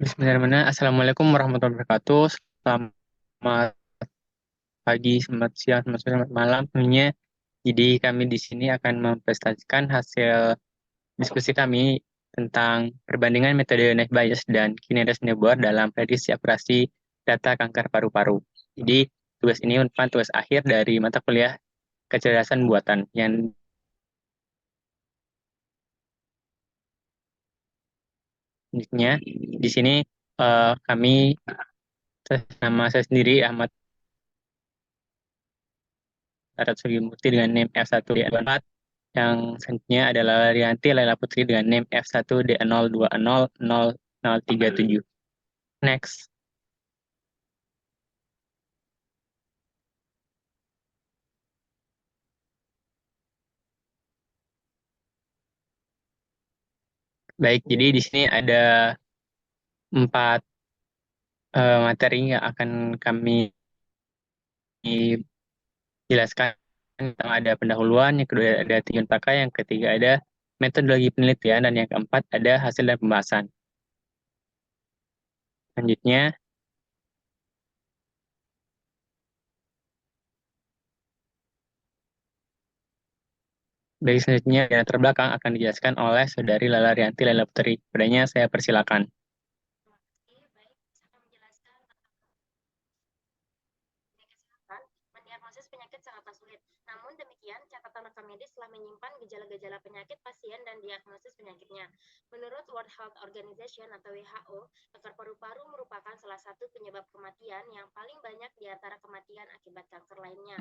Bismillahirrahmanirrahim. Assalamualaikum warahmatullahi wabarakatuh. Selamat pagi, selamat siang, selamat sore, selamat malam tentunya. Jadi kami di sini akan mempresentasikan hasil diskusi kami tentang perbandingan metode net bias dan Kineris Nebor dalam prediksi akurasi data kanker paru-paru. Jadi tugas ini merupakan tugas akhir dari mata kuliah kecerdasan buatan yang selanjutnya di sini kami nama saya sendiri Ahmad Arat Sugimurti dengan NIM F1D24. Yang selanjutnya adalah Rianti Laila Putri dengan NIM F1D02000037. Next. Baik, jadi di sini ada 4 materi yang akan kami jelaskan. Yang pertama ada pendahuluan, yang kedua ada tujuan pakai, yang ketiga ada metodologi penelitian, dan yang keempat ada hasil dan pembahasan. Selanjutnya, dari selanjutnya yang terbelakang akan dijelaskan oleh Saudari Lala Rianti Laila Putri. Padanya saya persilakan. Mendiagnosis penyakit sangatlah sulit. Namun demikian, catatan rekam medis telah menyimpan gejala-gejala penyakit pasien dan diagnosis penyakitnya. Menurut World Health Organization atau WHO, kanker paru-paru merupakan salah satu penyebab kematian yang paling banyak di antara kematian akibat kanker lainnya.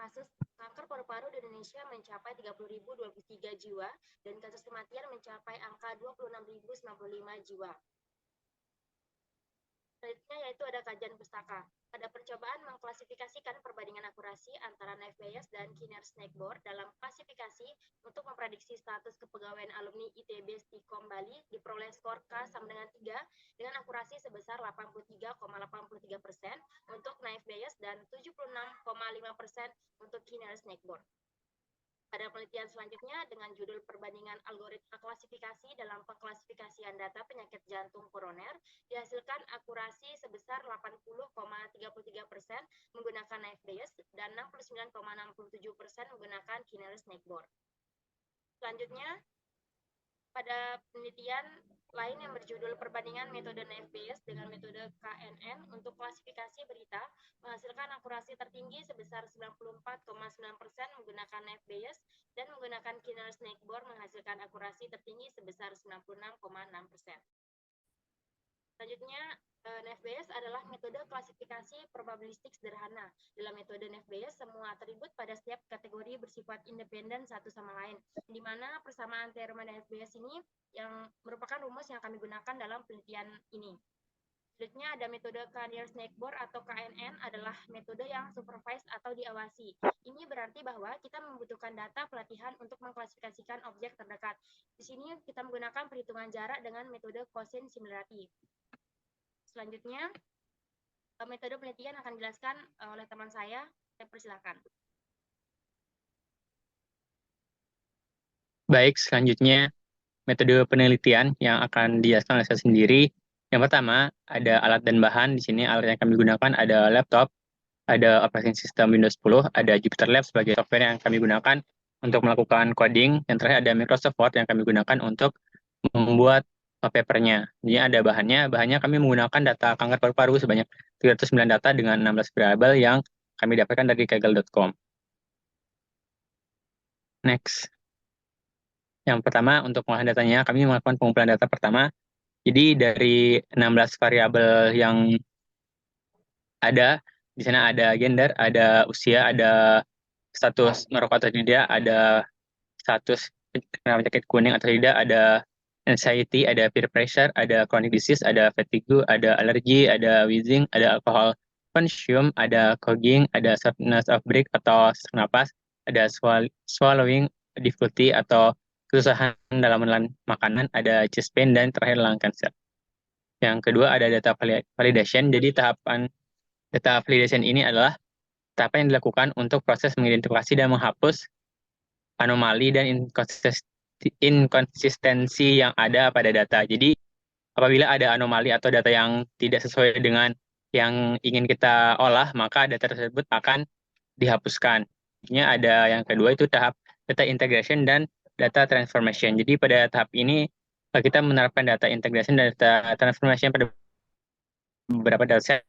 Kasus kanker paru-paru di Indonesia mencapai 30.023 jiwa dan kasus kematian mencapai angka 26.095 jiwa. Selanjutnya yaitu ada kajian pustaka. Pada percobaan mengklasifikasikan perbandingan akurasi antara knife bias dan Kinner-Snake-Board dalam klasifikasi untuk memprediksi status kepegawaian alumni ITB Stikom Bali diperoleh skor K sama dengan 3 dengan akurasi sebesar 83,83% untuk knife bias dan 76,5% untuk Kinner-Snake-Board. Pada penelitian selanjutnya dengan judul perbandingan algoritma klasifikasi dalam pengklasifikasian data penyakit jantung koroner dihasilkan akurasi sebesar 80,33% menggunakan knife bias dan 69,67% menggunakan Kinner-Snake-Board. Selanjutnya pada penelitian lain yang berjudul perbandingan metode knife bias dengan metode KNN untuk klasifikasi berita menghasilkan akurasi tertinggi sebesar 94,9% menggunakan knife bias dan menggunakan Kinner-Snake-Board menghasilkan akurasi tertinggi sebesar 96,6%. Selanjutnya, knife bias adalah metode klasifikasi probabilistik sederhana. Dalam metode knife bias, semua atribut pada setiap kategori bersifat independen satu sama lain, di mana persamaan teorema knife bias ini yang merupakan rumus yang kami gunakan dalam penelitian ini. Selanjutnya ada metode Kinner-Snake-Board atau KNN adalah metode yang supervised atau diawasi. Ini berarti bahwa kita membutuhkan data pelatihan untuk mengklasifikasikan objek terdekat. Di sini kita menggunakan perhitungan jarak dengan metode Gaussian similarity. Selanjutnya, metode penelitian akan dijelaskan oleh teman saya persilakan. Baik, selanjutnya metode penelitian yang akan dijelaskan oleh saya sendiri. Yang pertama, ada alat dan bahan. Di sini alat yang kami gunakan ada laptop, ada operating system Windows 10, ada Jupyter Lab sebagai software yang kami gunakan untuk melakukan coding. Yang terakhir ada Microsoft Word yang kami gunakan untuk membuat papernya. Jadi ada bahannya kami menggunakan data kanker paru-paru sebanyak 309 data dengan 16 variabel yang kami dapatkan dari kaggle.com. Next. Yang pertama, untuk pengolahan datanya, kami melakukan pengumpulan data pertama. Jadi dari 16 variabel yang ada, di sana ada gender, ada usia, ada status merokok atau tidak, ada status penyakit kuning atau tidak, ada anxiety, ada peer pressure, ada chronic disease, ada fatigue, ada alergi, ada wheezing, ada alcohol consume, ada coughing, ada shortness of breath atau sesak napas, ada swallowing difficulty atau kesusahan dalam menelan makanan, ada chest pain, dan terakhir lung cancer. Yang kedua ada data validation. Jadi tahapan data validation ini adalah tahapan yang dilakukan untuk proses mengidentifikasi dan menghapus anomali dan inkonsistensi yang ada pada data. Jadi apabila ada anomali atau data yang tidak sesuai dengan yang ingin kita olah, maka data tersebut akan dihapuskan. Ini ada yang kedua itu tahap data integration dan data transformation. Jadi pada tahap ini kita menerapkan data integration dan data transformation pada beberapa dataset.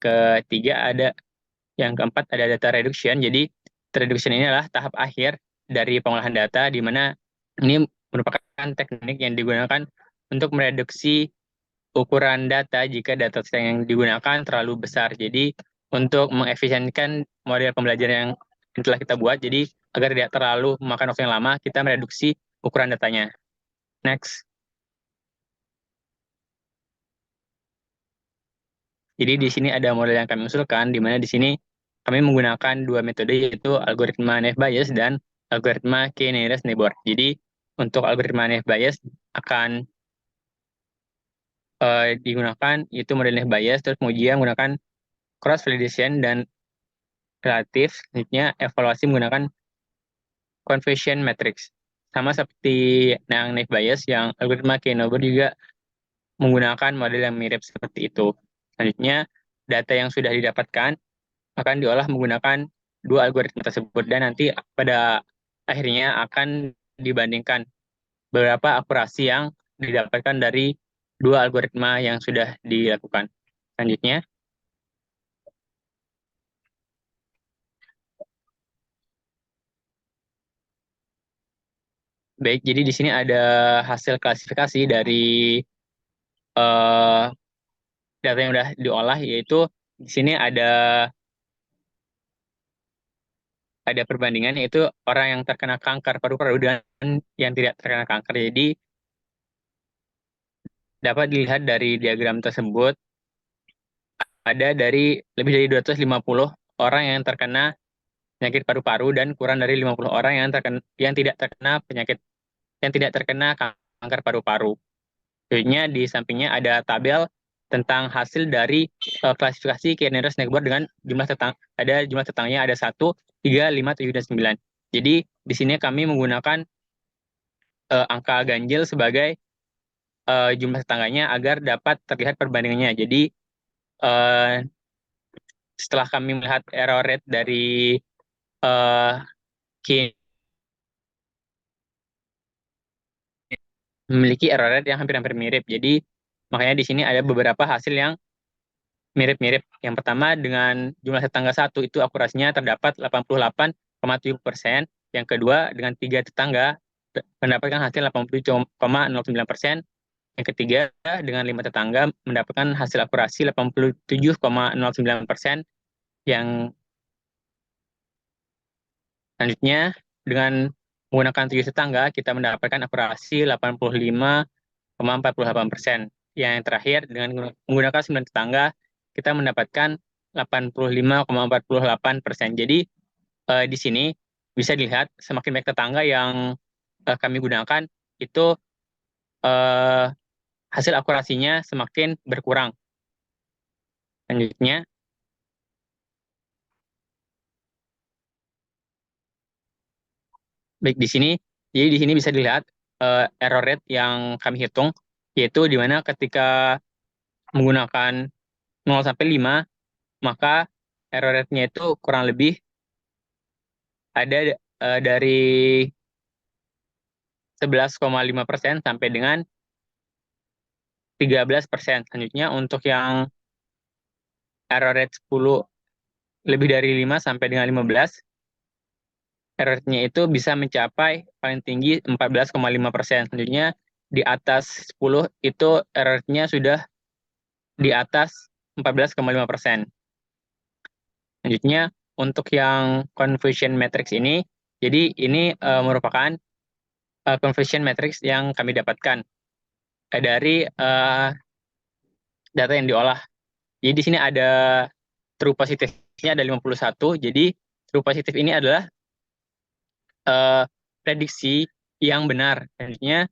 Ketiga ada yang keempat ada data reduction. Jadi data reduction ini adalah tahap akhir dari pengolahan data di mana ini merupakan teknik yang digunakan untuk mereduksi ukuran data jika data yang digunakan terlalu besar. Jadi untuk mengefisienkan model pembelajaran yang telah kita buat, jadi agar tidak terlalu memakan waktu yang lama, kita mereduksi ukuran datanya. Next. Jadi di sini ada model yang kami usulkan, di mana di sini kami menggunakan dua metode, yaitu algoritma naive Bayes dan algoritma K-nearest neighbor. Jadi untuk algoritma naive Bayes akan digunakan itu model naive Bayes, terus kemudian menggunakan cross validation dan relatif, selanjutnya evaluasi menggunakan conversion matrix. Sama seperti yang naive Bayes, yang algoritma K-neighbor juga menggunakan model yang mirip seperti itu. Selanjutnya, data yang sudah didapatkan akan diolah menggunakan dua algoritma tersebut dan nanti pada akhirnya akan dibandingkan beberapa akurasi yang didapatkan dari dua algoritma yang sudah dilakukan. Selanjutnya, baik, jadi di sini ada hasil klasifikasi dari eh, data yang sudah diolah, yaitu di sini ada perbandingan, yaitu orang yang terkena kanker paru-paru dan yang tidak terkena kanker. Jadi dapat dilihat dari diagram tersebut ada lebih dari 250 orang yang terkena penyakit paru-paru dan kurang dari 50 orang yang tidak terkena kanker paru-paru. Selanjutnya di sampingnya ada tabel tentang hasil dari klasifikasi K-nearest neighbor dengan jumlah tetangnya ada 1, 3, 5, 7, dan 9. Jadi di sini kami menggunakan angka ganjil sebagai jumlah tetangganya agar dapat terlihat perbandingannya. Jadi eh, setelah kami melihat error rate dari eh, K memiliki error rate yang hampir-hampir mirip. Jadi makanya di sini ada beberapa hasil yang mirip-mirip. Yang pertama dengan jumlah tetangga 1 itu akurasinya terdapat 88,7%. Yang kedua dengan 3 tetangga mendapatkan hasil 87,09%. Yang ketiga dengan 5 tetangga mendapatkan hasil akurasi 87,09%. Yang selanjutnya dengan menggunakan 7 tetangga kita mendapatkan akurasi 85,48%. Yang terakhir dengan menggunakan 9 tetangga kita mendapatkan 85,48%. Jadi di sini bisa dilihat semakin banyak tetangga yang kami gunakan itu eh, hasil akurasinya semakin berkurang. Selanjutnya, baik di sini, jadi di sini bisa dilihat error rate yang kami hitung, yaitu di mana ketika menggunakan 0 sampai 5, maka error rate-nya itu kurang lebih ada dari 11,5% sampai dengan 13%. Selanjutnya untuk yang error rate 10 lebih dari 5 sampai dengan 15, error rate-nya itu bisa mencapai paling tinggi 14,5%. Selanjutnya di atas 10 itu error rate-nya sudah di atas 14,5%. Selanjutnya untuk yang conversion matrix ini, jadi ini merupakan conversion matrix yang kami dapatkan dari data yang diolah. Jadi di sini ada true positifnya ada 51. Jadi true positif ini adalah eh, prediksi yang benar. Selanjutnya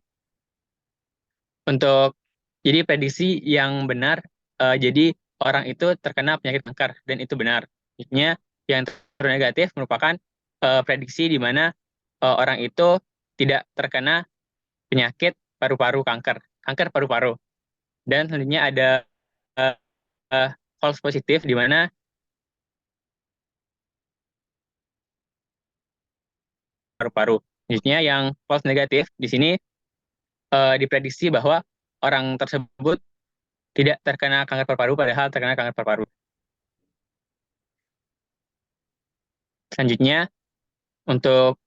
untuk jadi prediksi yang benar, jadi orang itu terkena penyakit kanker dan itu benar. Selanjutnya yang true negatif merupakan prediksi di mana orang itu tidak terkena penyakit paru-paru kanker paru-paru. Dan selanjutnya ada eh, eh, false positif di mana paru-paru. Selanjutnya yang false negatif di sini diprediksi bahwa orang tersebut tidak terkena kanker paru-paru padahal terkena kanker paru-paru. Selanjutnya untuk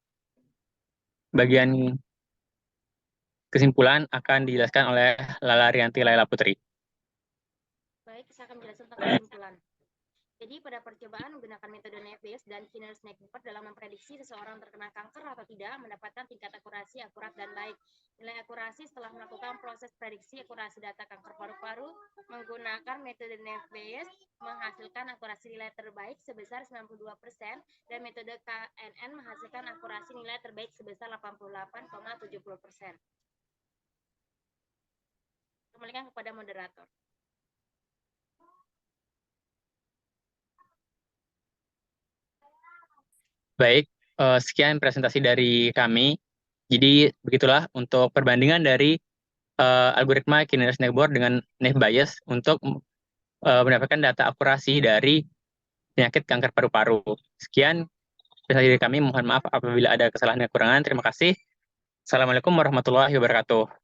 bagian kesimpulan akan dijelaskan oleh Lala Rianti Laila Putri. Baik, saya akan menjelaskan tentang kesimpulan. Jadi pada percobaan menggunakan metode Navier dan Skinner-Snakebar dalam memprediksi seseorang terkena kanker atau tidak mendapatkan tingkat akurasi akurat dan baik. Nilai akurasi setelah melakukan proses prediksi akurasi data kanker paru-paru menggunakan metode Navier menghasilkan akurasi nilai terbaik sebesar 92% dan metode KNN menghasilkan akurasi nilai terbaik sebesar 88,70%. Kembalikan kepada moderator. Baik, sekian presentasi dari kami. Jadi begitulah untuk perbandingan dari algoritma Kinnear Snakeboard dengan Naive Bayes untuk mendapatkan data akurasi dari penyakit kanker paru-paru. Sekian presentasi dari kami. Mohon maaf apabila ada kesalahan dan kekurangan. Terima kasih. Assalamualaikum warahmatullahi wabarakatuh.